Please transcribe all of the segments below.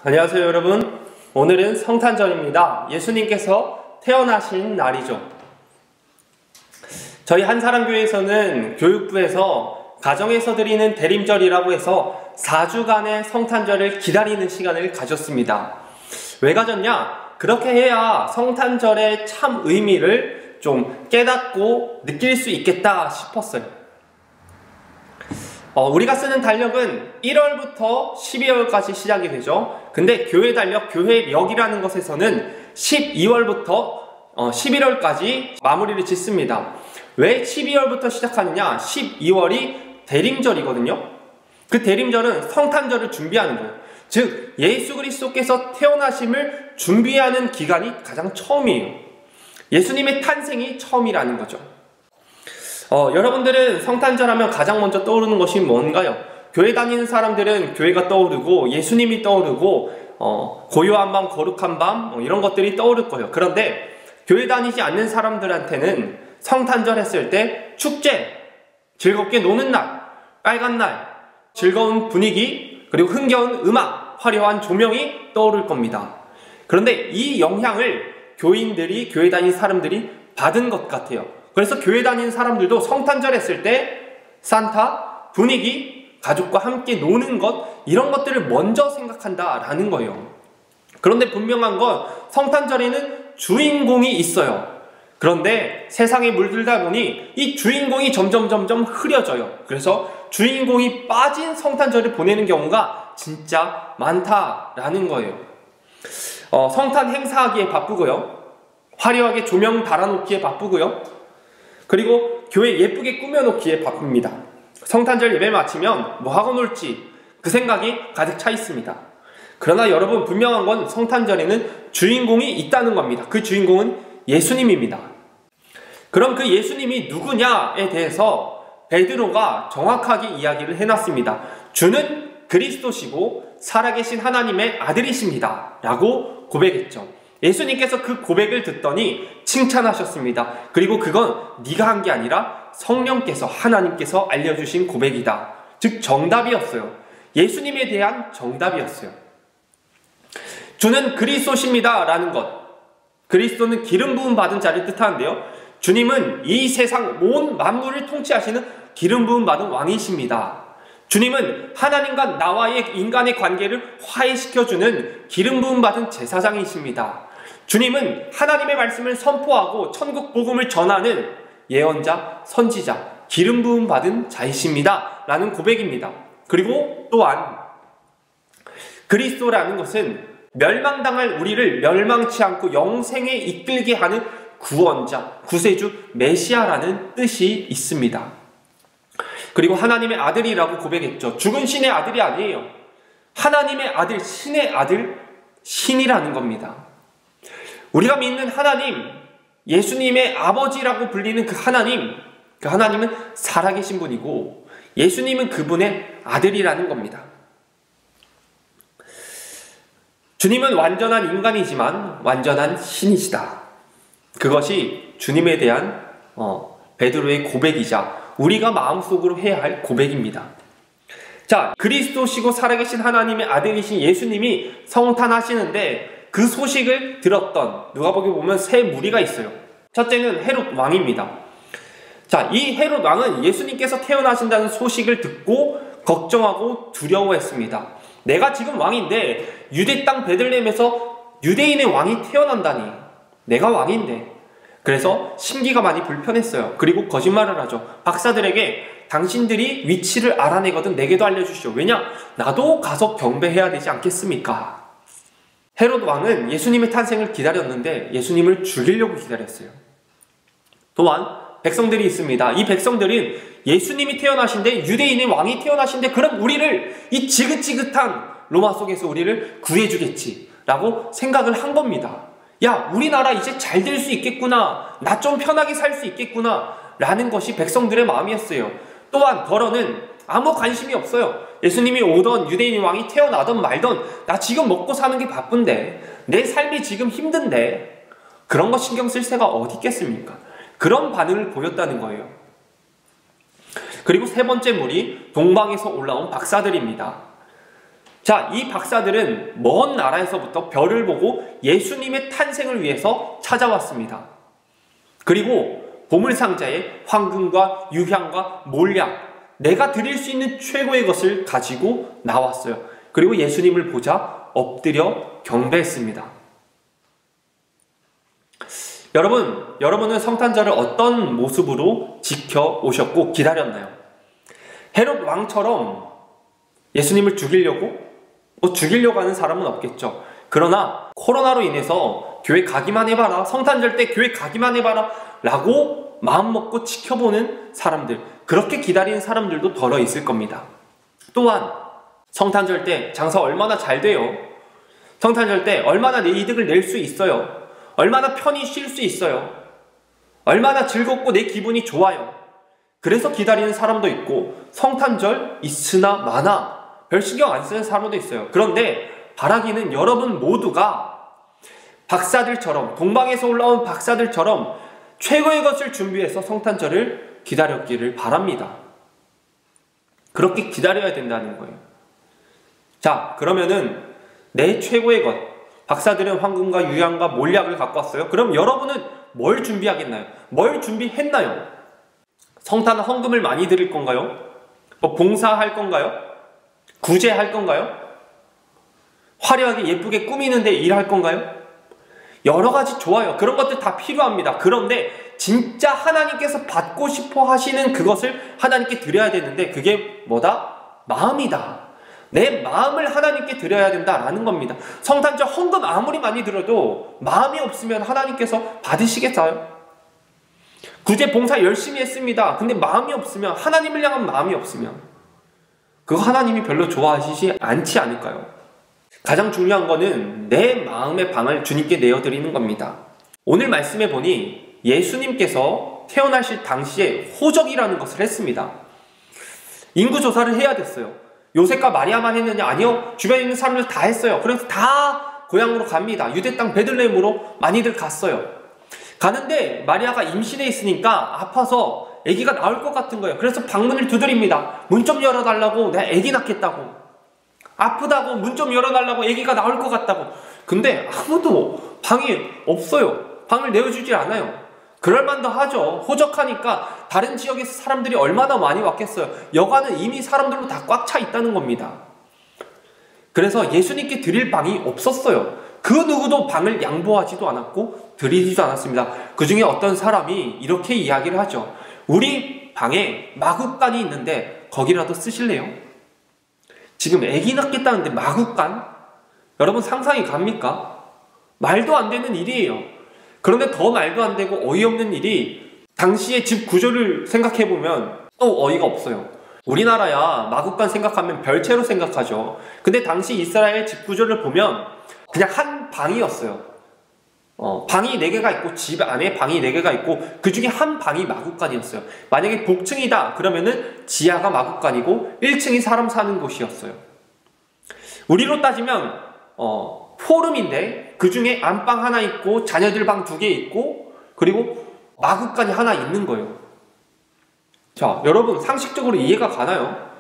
안녕하세요 여러분. 오늘은 성탄절입니다. 예수님께서 태어나신 날이죠. 저희 한사람교회에서는 교육부에서 가정에서 드리는 대림절이라고 해서 4주간의 성탄절을 기다리는 시간을 가졌습니다. 왜 가졌냐? 그렇게 해야 성탄절의 참 의미를 좀 깨닫고 느낄 수 있겠다 싶었어요. 우리가 쓰는 달력은 1월부터 12월까지 시작이 되죠. 근데 교회 달력, 교회력이라는 것에서는 12월부터 11월까지 마무리를 짓습니다. 왜 12월부터 시작하느냐? 12월이 대림절이거든요. 그 대림절은 성탄절을 준비하는 거예요. 즉 예수 그리스도께서 태어나심을 준비하는 기간이 가장 처음이에요. 예수님의 탄생이 처음이라는 거죠. 여러분들은 성탄절 하면 가장 먼저 떠오르는 것이 뭔가요? 교회 다니는 사람들은 교회가 떠오르고 예수님이 떠오르고 고요한 밤, 거룩한 밤 이런 것들이 떠오를 거예요. 그런데 교회 다니지 않는 사람들한테는 성탄절 했을 때 축제, 즐겁게 노는 날, 빨간 날, 즐거운 분위기, 그리고 흥겨운 음악, 화려한 조명이 떠오를 겁니다. 그런데 이 영향을 교인들이, 교회 다니는 사람들이 받은 것 같아요. 그래서 교회 다니는 사람들도 성탄절 했을 때 산타, 분위기, 가족과 함께 노는 것, 이런 것들을 먼저 생각한다라는 거예요. 그런데 분명한 건 성탄절에는 주인공이 있어요. 그런데 세상에 물들다 보니 이 주인공이 점점 흐려져요. 그래서 주인공이 빠진 성탄절을 보내는 경우가 진짜 많다라는 거예요. 성탄 행사하기에 바쁘고요. 화려하게 조명 달아놓기에 바쁘고요. 그리고 교회 예쁘게 꾸며놓기에 바쁩니다. 성탄절 예배 마치면 뭐 하고 놀지 그 생각이 가득 차 있습니다. 그러나 여러분, 분명한 건 성탄절에는 주인공이 있다는 겁니다. 그 주인공은 예수님입니다. 그럼 그 예수님이 누구냐에 대해서 베드로가 정확하게 이야기를 해놨습니다. 주는 그리스도시고 살아계신 하나님의 아들이십니다 라고 고백했죠. 예수님께서 그 고백을 듣더니 칭찬하셨습니다. 그리고 그건 네가 한 게 아니라 성령께서, 하나님께서 알려주신 고백이다. 즉 정답이었어요. 예수님에 대한 정답이었어요. 주는 그리스도십니다 라는 것, 그리스도는 기름 부음 받은 자를 뜻하는데요, 주님은 이 세상 온 만물을 통치하시는 기름 부음 받은 왕이십니다. 주님은 하나님과 나와의 인간의 관계를 화해시켜주는 기름 부음 받은 제사장이십니다. 주님은 하나님의 말씀을 선포하고 천국 복음을 전하는 예언자, 선지자, 기름 부음 받은 자이십니다 라는 고백입니다. 그리고 또한 그리스도라는 것은 멸망당할 우리를 멸망치 않고 영생에 이끌게 하는 구원자, 구세주, 메시아라는 뜻이 있습니다. 그리고 하나님의 아들이라고 고백했죠. 죽은 신의 아들이 아니에요. 하나님의 아들, 신의 아들, 신이라는 겁니다. 우리가 믿는 하나님, 예수님의 아버지라고 불리는 그 하나님은 살아계신 분이고 예수님은 그분의 아들이라는 겁니다. 주님은 완전한 인간이지만 완전한 신이시다. 그것이 주님에 대한 베드로의 고백이자 우리가 마음속으로 해야 할 고백입니다. 자, 그리스도시고 살아계신 하나님의 아들이신 예수님이 성탄하시는데 그 소식을 들었던, 누가복음에 보면 세 무리가 있어요. 첫째는 헤롯 왕입니다. 자, 이 헤롯 왕은 예수님께서 태어나신다는 소식을 듣고 걱정하고 두려워했습니다. 내가 지금 왕인데 유대 땅 베들레헴에서 유대인의 왕이 태어난다니, 내가 왕인데. 그래서 심기가 많이 불편했어요. 그리고 거짓말을 하죠. 박사들에게 당신들이 위치를 알아내거든 내게도 알려주시오. 왜냐? 나도 가서 경배해야 되지 않겠습니까? 헤롯 왕은 예수님의 탄생을 기다렸는데 예수님을 죽이려고 기다렸어요. 또한 백성들이 있습니다. 이 백성들은 예수님이 태어나신데, 유대인의 왕이 태어나신데, 그럼 우리를, 이 지긋지긋한 로마 속에서 우리를 구해주겠지 라고 생각을 한 겁니다. 야, 우리나라 이제 잘 될 수 있겠구나, 나 좀 편하게 살 수 있겠구나 라는 것이 백성들의 마음이었어요. 또한 더러는 아무 관심이 없어요. 예수님이 오던, 유대인의 왕이 태어나던 말던, 나 지금 먹고 사는 게 바쁜데, 내 삶이 지금 힘든데 그런 거 신경 쓸 새가 어디 있겠습니까? 그런 반응을 보였다는 거예요. 그리고 세 번째 무리, 동방에서 올라온 박사들입니다. 자, 이 박사들은 먼 나라에서부터 별을 보고 예수님의 탄생을 위해서 찾아왔습니다. 그리고 보물상자에 황금과 유향과 몰약, 내가 드릴 수 있는 최고의 것을 가지고 나왔어요. 그리고 예수님을 보자 엎드려 경배했습니다. 여러분은 성탄절을 어떤 모습으로 지켜오셨고 기다렸나요? 헤롯 왕처럼 예수님을 죽이려고 하는 사람은 없겠죠. 그러나 코로나로 인해서 교회 가기만 해봐라, 성탄절 때 교회 가기만 해봐라 라고 마음먹고 지켜보는 사람들, 그렇게 기다리는 사람들도 덜어 있을 겁니다. 또한 성탄절 때 장사 얼마나 잘 돼요? 성탄절 때 얼마나 내 이득을 낼 수 있어요? 얼마나 편히 쉴 수 있어요? 얼마나 즐겁고 내 기분이 좋아요? 그래서 기다리는 사람도 있고, 성탄절 있으나 마나 별 신경 안 쓰는 사람도 있어요. 그런데 바라기는 여러분 모두가 박사들처럼, 동방에서 올라온 박사들처럼 최고의 것을 준비해서 성탄절을 기다렸기를 바랍니다. 그렇게 기다려야 된다는 거예요. 자, 그러면은 내 최고의 것, 박사들은 황금과 유향과 몰약을 갖고 왔어요. 그럼 여러분은 뭘 준비하겠나요? 뭘 준비했나요? 성탄 헌금을 많이 드릴 건가요? 봉사할 건가요? 구제할 건가요? 화려하게 예쁘게 꾸미는데 일할 건가요? 여러 가지 좋아요. 그런 것들 다 필요합니다. 그런데 진짜 하나님께서 받고 싶어 하시는 그것을 하나님께 드려야 되는데, 그게 뭐다? 마음이다. 내 마음을 하나님께 드려야 된다라는 겁니다. 성탄절 헌금 아무리 많이 들어도 마음이 없으면 하나님께서 받으시겠어요? 구제 봉사 열심히 했습니다. 근데 마음이 없으면, 하나님을 향한 마음이 없으면 그거 하나님이 별로 좋아하시지 않지 않을까요? 가장 중요한 거는 내 마음의 방을 주님께 내어드리는 겁니다. 오늘 말씀해 보니 예수님께서 태어나실 당시에 호적이라는 것을 했습니다. 인구조사를 해야 됐어요. 요셉과 마리아만 했느냐? 아니요. 주변에 있는 사람들 다 했어요. 그래서 다 고향으로 갑니다. 유대 땅 베들레헴으로 많이들 갔어요. 가는데 마리아가 임신해 있으니까 아파서 아기가 나올 것 같은 거예요. 그래서 방문을 두드립니다. 문 좀 열어달라고, 내가 아기 낳겠다고. 아프다고, 문 좀 열어달라고, 아기가 나올 것 같다고. 근데 아무도 방이 없어요. 방을 내어주질 않아요. 그럴만도 하죠. 호적하니까 다른 지역에서 사람들이 얼마나 많이 왔겠어요. 여관은 이미 사람들로 다 꽉 차 있다는 겁니다. 그래서 예수님께 드릴 방이 없었어요. 그 누구도 방을 양보하지도 않았고 드리지도 않았습니다. 그 중에 어떤 사람이 이렇게 이야기를 하죠. 우리 방에 마구간이 있는데 거기라도 쓰실래요? 지금 아기 낳겠다는데 마구간? 여러분 상상이 갑니까? 말도 안 되는 일이에요. 그런데 더 말도 안 되고 어이없는 일이, 당시의 집 구조를 생각해보면 또 어이가 없어요. 우리나라야 마구간 생각하면 별채로 생각하죠. 근데 당시 이스라엘 집 구조를 보면 그냥 한 방이었어요. 방이 4개가 있고 집 안에 방이 4개가 있고 그 중에 한 방이 마구간이었어요. 만약에 복층이다 그러면은 지하가 마구간이고 1층이 사람 사는 곳이었어요. 우리로 따지면 포름인데 그 중에 안방 하나 있고 자녀들 방 2개 있고 그리고 마구간이 하나 있는 거예요. 자, 여러분 상식적으로 이해가 가나요?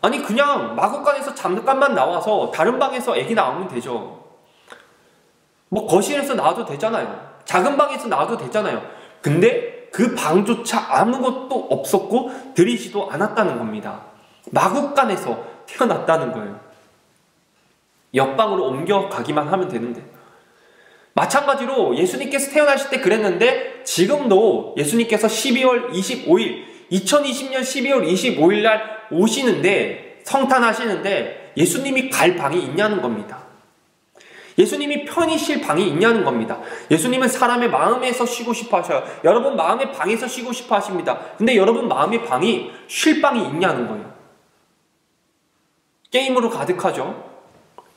아니 그냥 마구간에서 잠깐만 나와서 다른 방에서 아기 낳으면 되죠. 뭐 거실에서 나와도 되잖아요. 작은 방에서 나와도 되잖아요. 근데 그 방조차 아무것도 없었고 들이지도 않았다는 겁니다. 마구간에서 태어났다는 거예요. 옆방으로 옮겨가기만 하면 되는데. 마찬가지로 예수님께서 태어나실 때 그랬는데 지금도 예수님께서 12월 25일 2020년 12월 25일 날 오시는데, 성탄하시는데 예수님이 갈 방이 있냐는 겁니다. 예수님이 편히 쉴 방이 있냐는 겁니다. 예수님은 사람의 마음에서 쉬고 싶어 하셔요. 여러분 마음의 방에서 쉬고 싶어 하십니다. 근데 여러분 마음의 방이 쉴 방이 있냐는 거예요. 게임으로 가득하죠.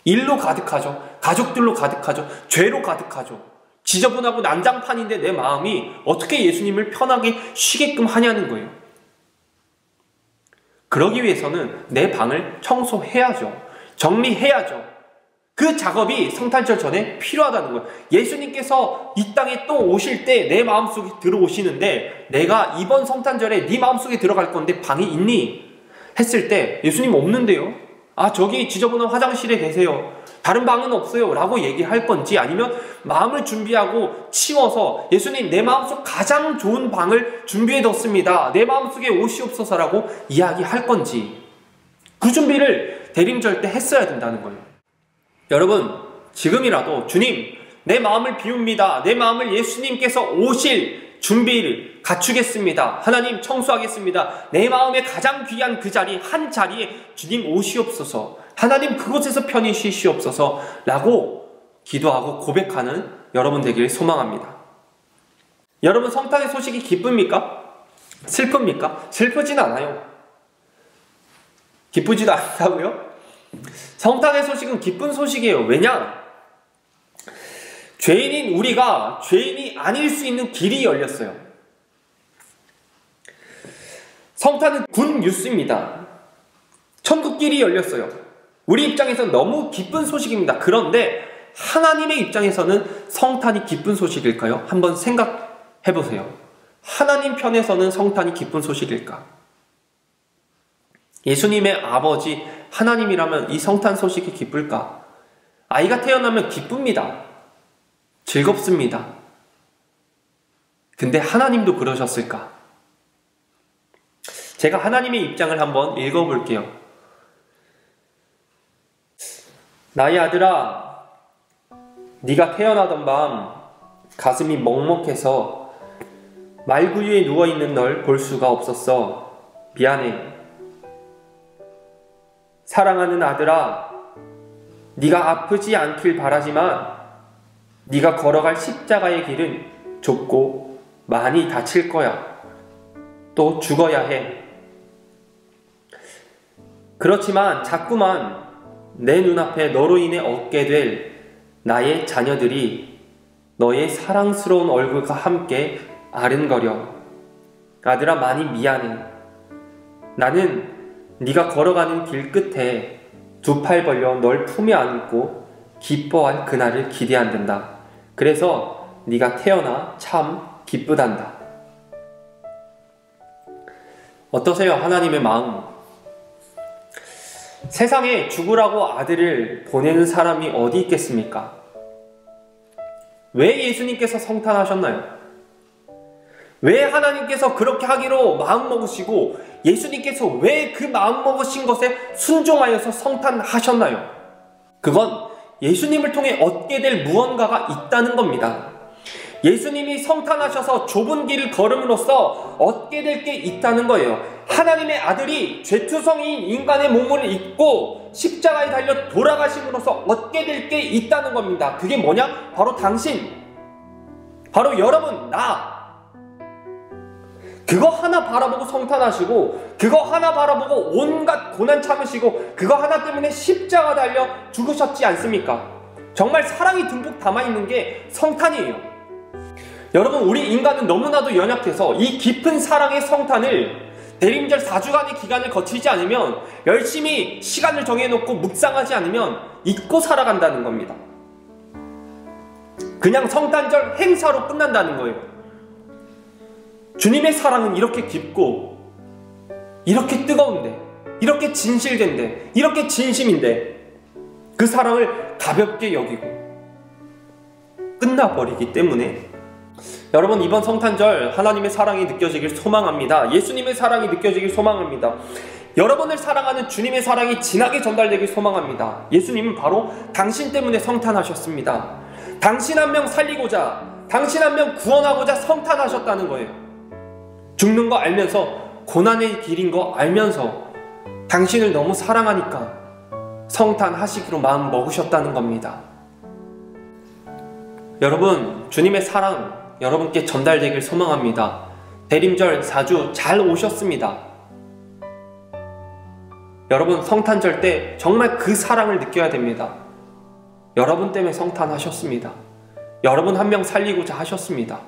일로 가득하죠. 가족들로 가득하죠. 죄로 가득하죠. 지저분하고 난장판인데 내 마음이 어떻게 예수님을 편하게 쉬게끔 하냐는 거예요. 그러기 위해서는 내 방을 청소해야죠. 정리해야죠. 그 작업이 성탄절 전에 필요하다는 거예요. 예수님께서 이 땅에 또 오실 때 내 마음속에 들어오시는데, 내가 이번 성탄절에 네 마음속에 들어갈 건데 방이 있니? 했을 때 예수님 없는데요. 아, 저기 지저분한 화장실에 계세요. 다른 방은 없어요. 라고 얘기할 건지, 아니면 마음을 준비하고 치워서 예수님, 내 마음속 가장 좋은 방을 준비해뒀습니다. 내 마음속에 오시옵소서라고 이야기할 건지, 그 준비를 대림절 때 했어야 된다는 거예요. 여러분, 지금이라도 주님, 내 마음을 비웁니다. 내 마음을 예수님께서 오실 준비를 갖추겠습니다. 하나님, 청소하겠습니다. 내 마음에 가장 귀한 그 자리, 한 자리에 주님 오시옵소서. 하나님, 그곳에서 편히 쉬시옵소서 라고 기도하고 고백하는 여러분 되길 소망합니다. 여러분, 성탄의 소식이 기쁩니까? 슬픕니까? 슬프진 않아요. 기쁘지도 않다고요? 성탄의 소식은 기쁜 소식이에요. 왜냐? 죄인인 우리가 죄인이 아닐 수 있는 길이 열렸어요. 성탄은 굿 뉴스입니다. 천국길이 열렸어요. 우리 입장에서는 너무 기쁜 소식입니다. 그런데 하나님의 입장에서는 성탄이 기쁜 소식일까요? 한번 생각해 보세요. 하나님 편에서는 성탄이 기쁜 소식일까? 예수님의 아버지 하나님이라면 이 성탄 소식이 기쁠까? 아이가 태어나면 기쁩니다. 즐겁습니다. 근데 하나님도 그러셨을까? 제가 하나님의 입장을 한번 읽어볼게요. 나의 아들아, 네가 태어나던 밤 가슴이 먹먹해서 말구유에 누워있는 널 볼 수가 없었어. 미안해. 사랑하는 아들아, 네가 아프지 않길 바라지만 네가 걸어갈 십자가의 길은 좁고 많이 다칠 거야. 또 죽어야 해. 그렇지만 자꾸만 내 눈앞에 너로 인해 얻게 될 나의 자녀들이 너의 사랑스러운 얼굴과 함께 아른거려. 아들아, 많이 미안해. 나는 네가 걸어가는 길 끝에 두 팔 벌려 널 품에 안고 기뻐할 그날을 기대한단다. 그래서 네가 태어나 참 기쁘단다. 어떠세요? 하나님의 마음. 세상에 죽으라고 아들을 보내는 사람이 어디 있겠습니까? 왜 예수님께서 성탄하셨나요? 왜 하나님께서 그렇게 하기로 마음먹으시고 예수님께서 왜 그 마음먹으신 것에 순종하여서 성탄하셨나요? 그건 예수님을 통해 얻게 될 무언가가 있다는 겁니다. 예수님이 성탄하셔서 좁은 길을 걸음으로써 얻게 될 게 있다는 거예요. 하나님의 아들이 죄투성이인 인간의 몸을 입고 십자가에 달려 돌아가심으로써 얻게 될 게 있다는 겁니다. 그게 뭐냐? 바로 당신, 바로 여러분, 나. 그거 하나 바라보고 성탄하시고, 그거 하나 바라보고 온갖 고난 참으시고, 그거 하나 때문에 십자가 달려 죽으셨지 않습니까? 정말 사랑이 듬뿍 담아있는 게 성탄이에요. 여러분, 우리 인간은 너무나도 연약해서 이 깊은 사랑의 성탄을 대림절 4주간의 기간을 거치지 않으면, 열심히 시간을 정해놓고 묵상하지 않으면 잊고 살아간다는 겁니다. 그냥 성탄절 행사로 끝난다는 거예요. 주님의 사랑은 이렇게 깊고, 이렇게 뜨거운데, 이렇게 진실된데, 이렇게 진심인데, 그 사랑을 가볍게 여기고 끝나버리기 때문에, 여러분, 이번 성탄절 하나님의 사랑이 느껴지길 소망합니다. 예수님의 사랑이 느껴지길 소망합니다. 여러분을 사랑하는 주님의 사랑이 진하게 전달되길 소망합니다. 예수님은 바로 당신 때문에 성탄하셨습니다. 당신 한 명 살리고자, 당신 한 명 구원하고자 성탄하셨다는 거예요. 죽는 거 알면서, 고난의 길인 거 알면서 당신을 너무 사랑하니까 성탄하시기로 마음 먹으셨다는 겁니다. 여러분, 주님의 사랑 여러분께 전달되길 소망합니다. 대림절 4주 잘 오셨습니다. 여러분, 성탄절 때 정말 그 사랑을 느껴야 됩니다. 여러분 때문에 성탄하셨습니다. 여러분 한 명 살리고자 하셨습니다.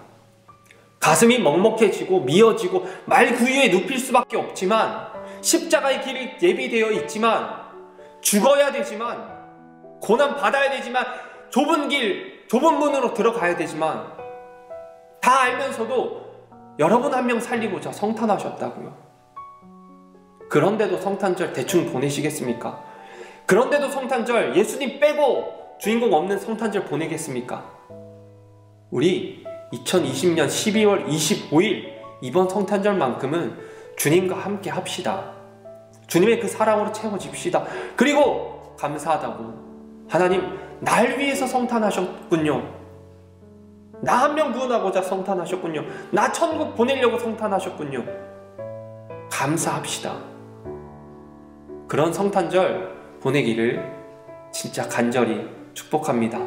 가슴이 먹먹해지고 미어지고 말구유에 눕힐 수밖에 없지만, 십자가의 길이 예비되어 있지만, 죽어야 되지만, 고난 받아야 되지만, 좁은 길, 좁은 문으로 들어가야 되지만, 다 알면서도 여러분 한 명 살리고자 성탄하셨다고요. 그런데도 성탄절 대충 보내시겠습니까? 그런데도 성탄절 예수님 빼고 주인공 없는 성탄절 보내겠습니까? 우리 2020년 12월 25일 이번 성탄절만큼은 주님과 함께 합시다. 주님의 그 사랑으로 채워집시다. 그리고 감사하다고, 하나님 날 위해서 성탄하셨군요. 나 한 명 구원하고자 성탄하셨군요. 나 천국 보내려고 성탄하셨군요. 감사합시다. 그런 성탄절 보내기를 진짜 간절히 축복합니다.